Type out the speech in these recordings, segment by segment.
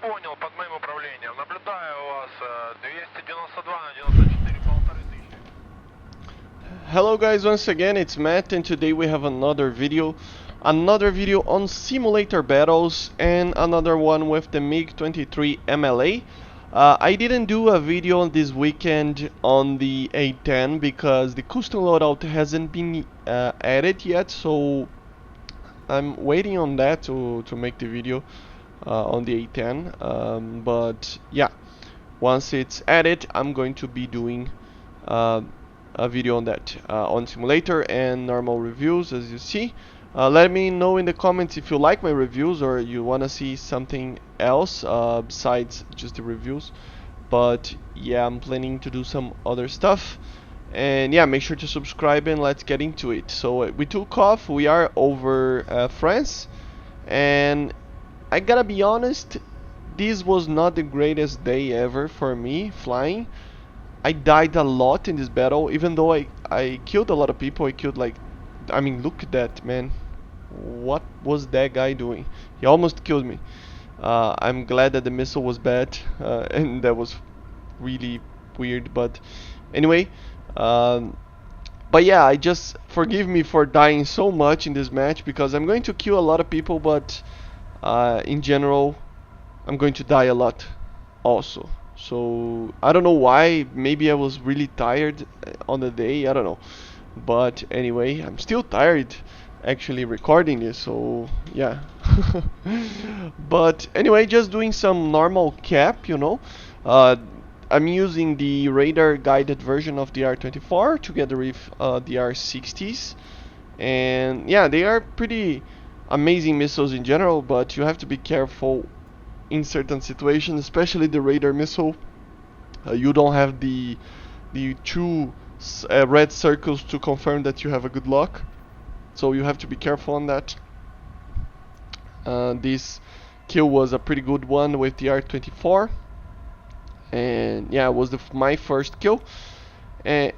Понял, под моим управлением. Наблюдаю у вас 292 на 94, 1500. Hello guys, once again it's Matt and today we have another video on simulator battles and another one with the MiG-23MLA. I didn't do a video this weekend on the A10 because the custom loadout hasn't been added yet, so I'm waiting on that to make the video on the A10. But yeah, once it's added, I'm going to be doing uh, a video on that, on simulator and normal reviews, as you see. Let me know in the comments if you like my reviews or you want to see something else besides just the reviews. But yeah, I'm planning to do some other stuff. And yeah, make sure to subscribe and let's get into it. So we took off, we are over France, and I gotta be honest, this was not the greatest day ever for me flying. I died a lot in this battle, even though I killed a lot of people. I killed like, I mean, look at that, man. What was that guy doing? He almost killed me. I'm glad that the missile was bad, and that was really weird. But anyway, um, but yeah, I just forgive me for dying so much in this match because I'm going to kill a lot of people, but in general, I'm going to die a lot also. So I don't know why. Maybe I was really tired on the day. I don't know. But anyway, I'm still tired actually recording this. So yeah. But anyway, just doing some normal cap, you know. Uh, I'm using the radar guided version of the R24 together with the R60s. And yeah, they are pretty amazing missiles in general, but you have to be careful in certain situations, especially the radar missile. You don't have the two red circles to confirm that you have a good lock, so you have to be careful on that. This kill was a pretty good one with the R24, and yeah, it was my first kill. And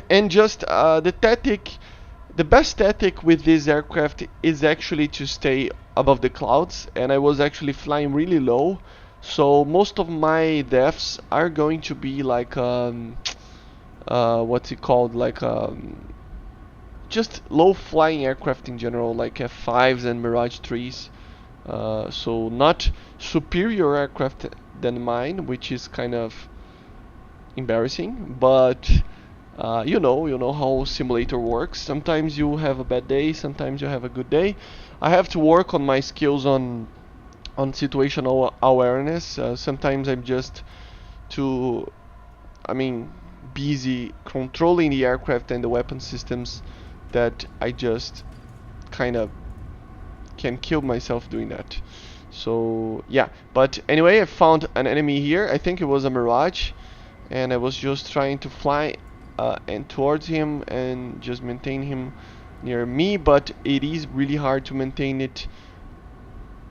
and just the tactic, the best tactic with this aircraft is actually to stay above the clouds, and I was actually flying really low, so most of my deaths are going to be like what's it called, like just low flying aircraft in general, like F5s and Mirage 3s. So not superior aircraft than mine, which is kind of embarrassing, but you know how simulator works. Sometimes you have a bad day, sometimes you have a good day. I have to work on my skills on situational awareness. Sometimes I'm just too, I mean, busy controlling the aircraft and the weapon systems that I just kind of can kill myself doing that. So yeah, but anyway, I found an enemy here. I think it was a Mirage, and I was just trying to fly and towards him and just maintain him near me, but it is really hard to maintain it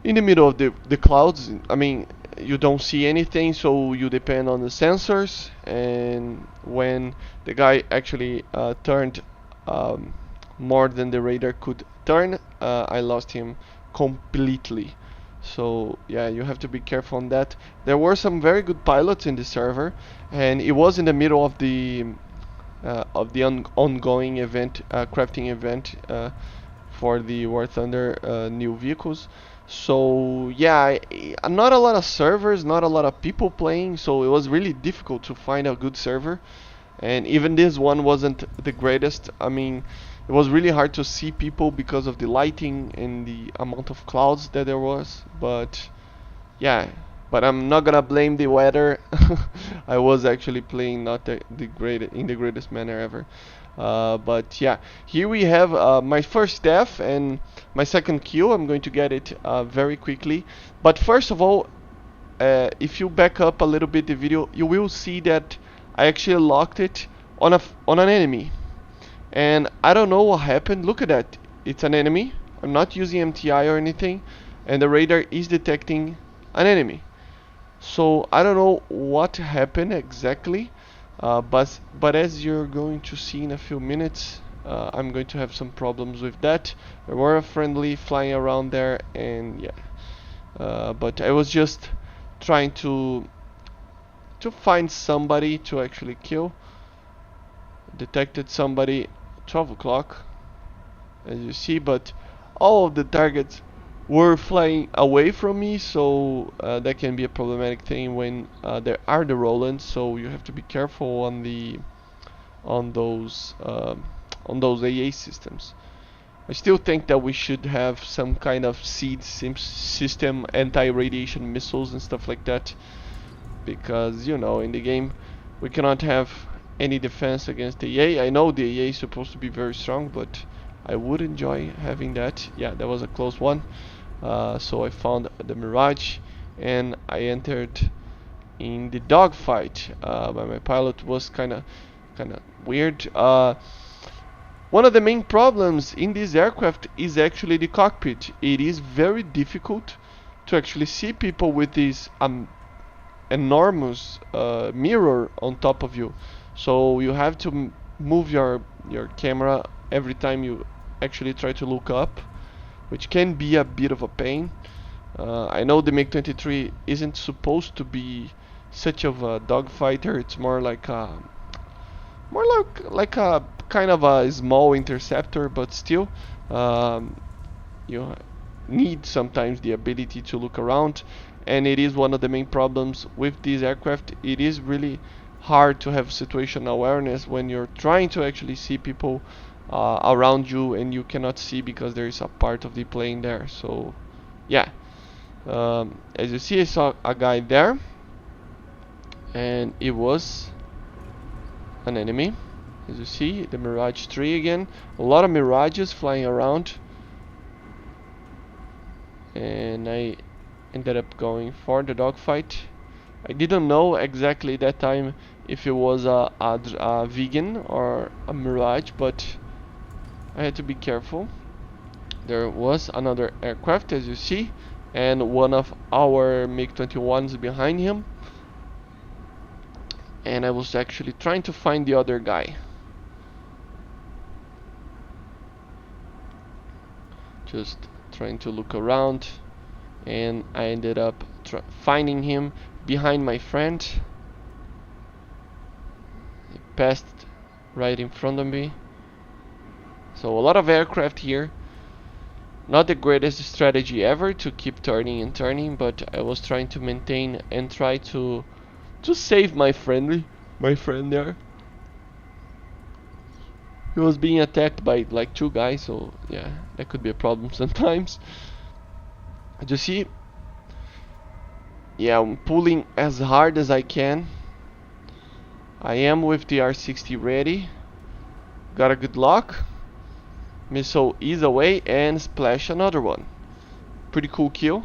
in the middle of the clouds. I mean, you don't see anything, so you depend on the sensors, and when the guy actually turned more than the radar could turn, I lost him completely. So yeah, you have to be careful on that. There were some very good pilots in the server, and it was in the middle of the ongoing event, crafting event for the War Thunder new vehicles. So yeah, not a lot of servers, not a lot of people playing, so it was really difficult to find a good server. And even this one wasn't the greatest. I mean, it was really hard to see people because of the lighting and the amount of clouds that there was. But yeah, but I'm not gonna blame the weather. I was actually playing not the greatest manner ever. But yeah, here we have my first death and my second kill. I'm going to get it very quickly. But first of all, if you back up a little bit the video, you will see that I actually locked it on an enemy. And I don't know what happened. Look at that. It's an enemy. I'm not using MTI or anything, and the radar is detecting an enemy. So I don't know what happened exactly, but as you're going to see in a few minutes, I'm going to have some problems with that. There were a friendly flying around there, and yeah, but I was just trying to find somebody to actually kill. Detected somebody 12 o'clock, as you see, but all of the targets were flying away from me, so that can be a problematic thing when there are the Rolands. So you have to be careful on the on those AA systems. I still think that we should have some kind of seed system, anti-radiation missiles and stuff like that, because you know, in the game we cannot have any defense against the AA. I know the AA is supposed to be very strong, but I would enjoy having that. Yeah, that was a close one. So I found the Mirage and I entered in the dogfight. But my pilot was kind of weird. One of the main problems in this aircraft is actually the cockpit. It is very difficult to actually see people with this enormous mirror on top of you. So you have to move your camera every time you actually try to look up, which can be a bit of a pain. I know the MiG-23 isn't supposed to be such of a dogfighter. It's more like a kind of a small interceptor, but still, you need sometimes the ability to look around, and it is one of the main problems with this aircraft. It is really hard to have situational awareness when you're trying to actually see people around you and you cannot see because there is a part of the plane there. So yeah, as you see, I saw a guy there and it was an enemy. As you see, the Mirage 3 again, a lot of Mirages flying around, and I ended up going for the dogfight. I didn't know exactly that time if it was a vegan or a Mirage, but I had to be careful. There was another aircraft, as you see, and one of our MiG-21s behind him, and I was actually trying to find the other guy. Just trying to look around, and I ended up finding him behind my friend. He passed right in front of me. So a lot of aircraft here. Not the greatest strategy ever to keep turning and turning, but I was trying to maintain and try to save my friend there. He was being attacked by like 2 guys, so yeah, that could be a problem sometimes. As you see, yeah, I'm pulling as hard as I can. I am with the R60 ready. Got a good lock. Missile is away and splash another one. Pretty cool kill.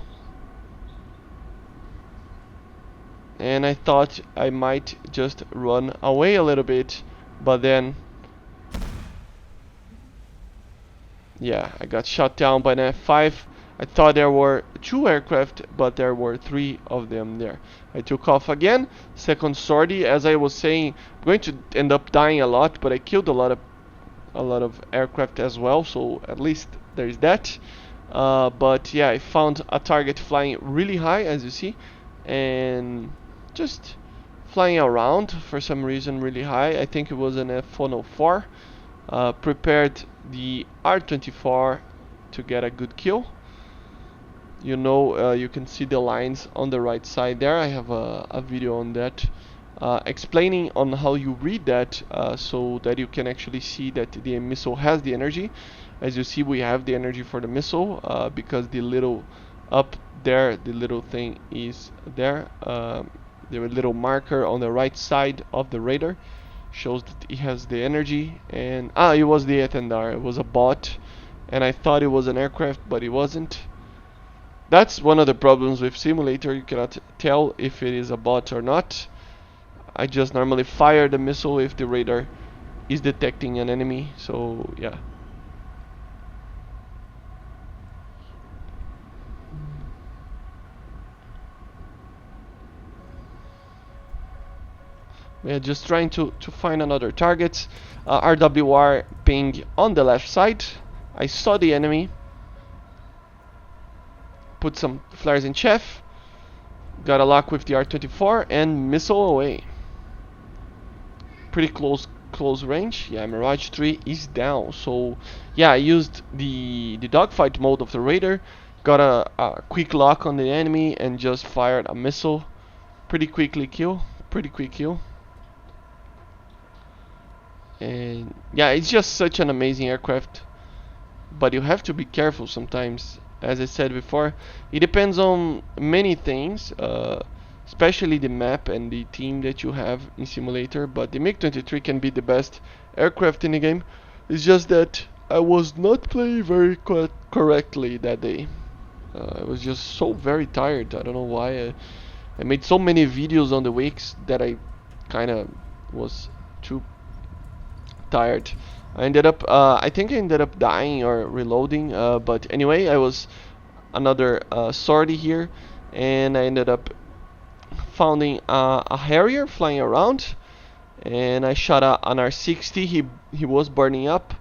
And I thought I might just run away a little bit, but then yeah, I got shot down by an F5. I thought there were 2 aircraft, but there were 3 of them there. I took off again. Second sortie. As I was saying, I'm going to end up dying a lot, but I killed a lot of aircraft as well, so at least there's that. But yeah, I found a target flying really high, as you see, and just flying around for some reason really high. I think it was an F-104. Prepared the R-24 to get a good kill. You know, you can see the lines on the right side there. I have a video on that explaining on how you read that, so that you can actually see that the missile has the energy. As you see, we have the energy for the missile because the little up there, the little thing is there. The little marker on the right side of the radar shows that it has the energy. And it was the Etendar. It was a bot, and I thought it was an aircraft, but it wasn't. That's one of the problems with simulator. You cannot tell if it is a bot or not. I just normally fire the missile if the radar is detecting an enemy. So yeah. We are just trying to find another target. RWR ping on the left side. I saw the enemy. Put some flares in chef. got a lock with the R-24 and missile away. Pretty close range. Yeah, Mirage 3 is down. So yeah, I used the dogfight mode of the Raider, got a quick lock on the enemy and just fired a missile. Pretty quick kill. And yeah, it's just such an amazing aircraft, but you have to be careful sometimes. As I said before, it depends on many things, especially the map and the team that you have in simulator. But the MiG-23 can be the best aircraft in the game. It's just that I was not playing very correctly that day. I was just so very tired. I don't know why. I made so many videos on the weeks that I kind of was too tired. I think I ended up dying or reloading, but anyway, I was another sortie here, and I ended up finding a Harrier flying around, and I shot an R60. He was burning up,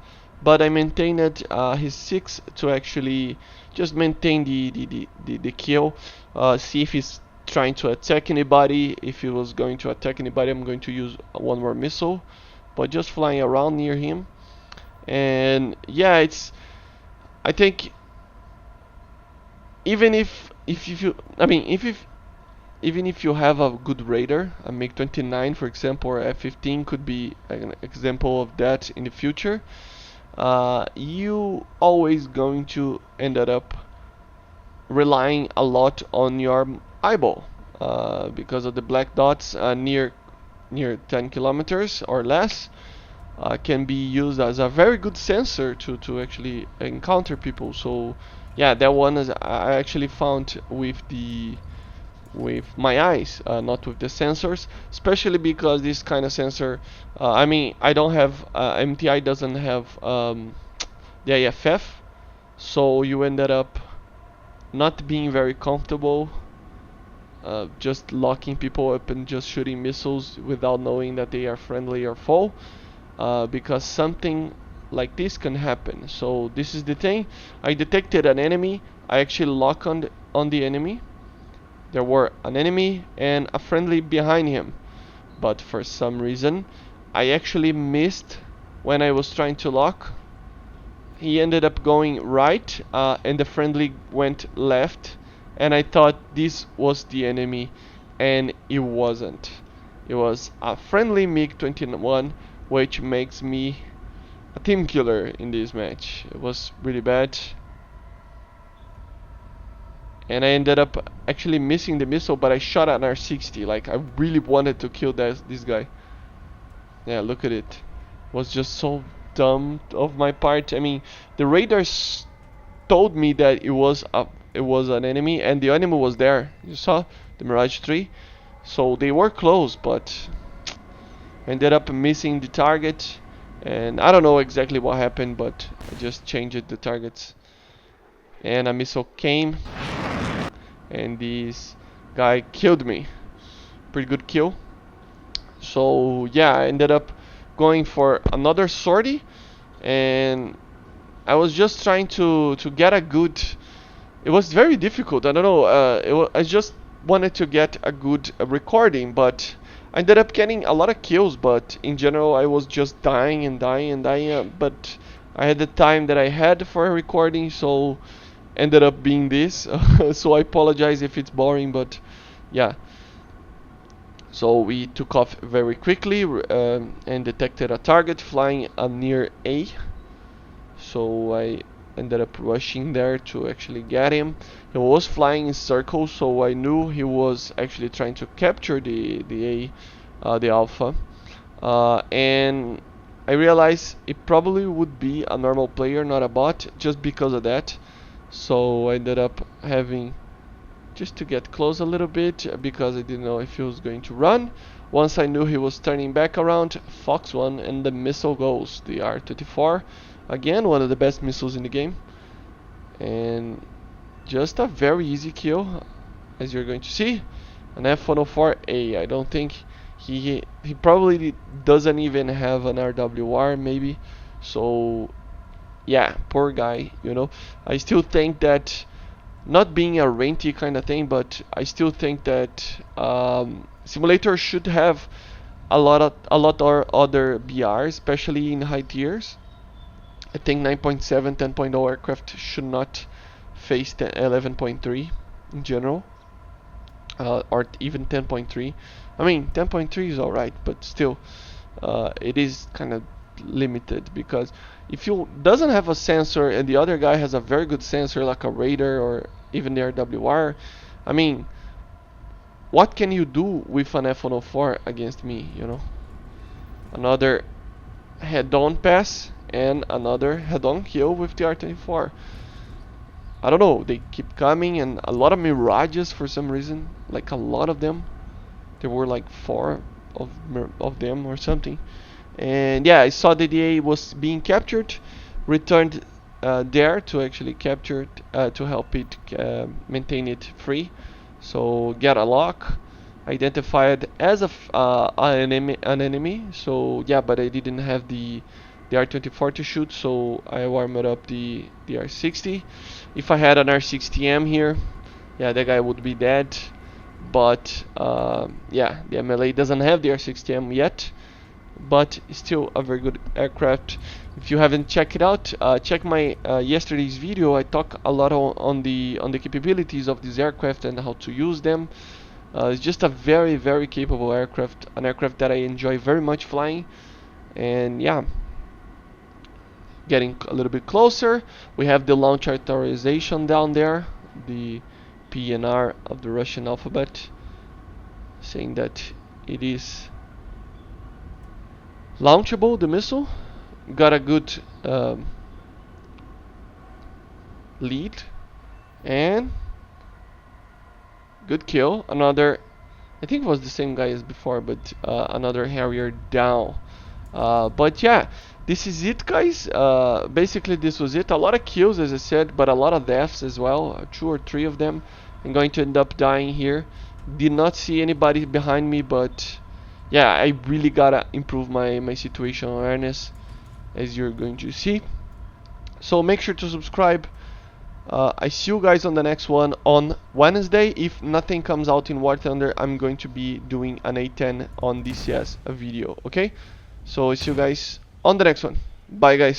but I maintained his 6 to actually just maintain the kill, see if he's trying to attack anybody. If he was going to attack anybody, I'm going to use one more missile, but just flying around near him. And yeah, I think even if you I mean if even if you have a good radar, a MiG-29 for example, or F-15 could be an example of that in the future, you always going to end up relying a lot on your eyeball, because of the black dots near 10 kilometers or less. Can be used as a very good sensor to actually encounter people. So yeah, that one is I actually found with my eyes, not with the sensors, especially because this kind of sensor, I mean, I don't have MTI doesn't have the AFF, so you ended up not being very comfortable, just locking people up and just shooting missiles without knowing that they are friendly or foe. Because something like this can happen. So this is the thing. I detected an enemy. I actually locked on the enemy. There were an enemy and a friendly behind him. But for some reason, I actually missed when I was trying to lock. He ended up going right, and the friendly went left. And I thought this was the enemy, and it wasn't. It was a friendly MiG-21, which makes me a team killer in this match. It was really bad, and I ended up actually missing the missile, but I shot an R60. Like, I really wanted to kill this guy. Yeah, look at it. It was just so dumb of my part. I mean, the radars told me that it was an enemy, and the enemy was there. You saw the Mirage 3, so they were close, but ended up missing the target, and I don't know exactly what happened, but I just changed the targets, and a missile came, and this guy killed me. Pretty good kill. So yeah, I ended up going for another sortie, and I was just trying to get a good. It was very difficult. I don't know. I just wanted to get a good recording, but I ended up getting a lot of kills, but in general I was just dying and dying and dying, but I had the time that I had for a recording, so ended up being this. So I apologize if it's boring, but yeah. So we took off very quickly, and detected a target flying near A. So I ended up rushing there to actually get him. He was flying in circles, so I knew he was actually trying to capture the Alpha, and I realized it probably would be a normal player, not a bot, just because of that. So I ended up having just to get close a little bit, because I didn't know if he was going to run. Once I knew he was turning back around, Fox 1, and the missile goes, the R-24. Again, one of the best missiles in the game, and just a very easy kill, as you're going to see. An F-104A. I don't think he probably doesn't even have an RWR, maybe. So yeah, poor guy. I still think that not being a renty kind of thing, but I still think that simulators should have a lot or other BRs, especially in high tiers. I think 9.7, 10.0 aircraft should not face 11.3 in general, or even 10.3. I mean, 10.3 is alright, but still, it is kind of limited, because if you doesn't have a sensor and the other guy has a very good sensor like a radar or even the RWR, I mean, what can you do with an F-104 against me, you know? Another head-on pass and another head-on kill with the R-24. I don't know, they keep coming, and a lot of Mirages for some reason, like a lot of them. There were like 4 of them or something. And yeah, I saw the DA was being captured, returned there to actually capture it, to help it maintain it free. So get a lock, identified as an enemy. So yeah, but I didn't have the R-24 to shoot, so I warmed up the R-60. If I had an R-60M here, yeah, that guy would be dead. But yeah, the MLA doesn't have the R-60M yet, but still a very good aircraft. If you haven't checked it out, check my yesterday's video. I talk a lot on the capabilities of this aircraft and how to use them. It's just a very capable aircraft, an aircraft that I enjoy very much flying. And yeah, getting a little bit closer, we have the launch authorization down there, the PNR of the Russian alphabet, saying that it is launchable, the missile. Got a good lead and good kill. Another, I think it was the same guy as before, but another Harrier down. But yeah, this is it, guys. Basically this was it. A lot of kills, as I said, but a lot of deaths as well, 2 or 3 of them. I'm going to end up dying here. Did not see anybody behind me, but yeah, I really gotta improve my situational awareness, as you're going to see. So make sure to subscribe. I see you guys on the next one on Wednesday. If nothing comes out in War Thunder, I'm going to be doing an A10 on DCS, a video, okay? So I see you guys on the next one. Bye, guys.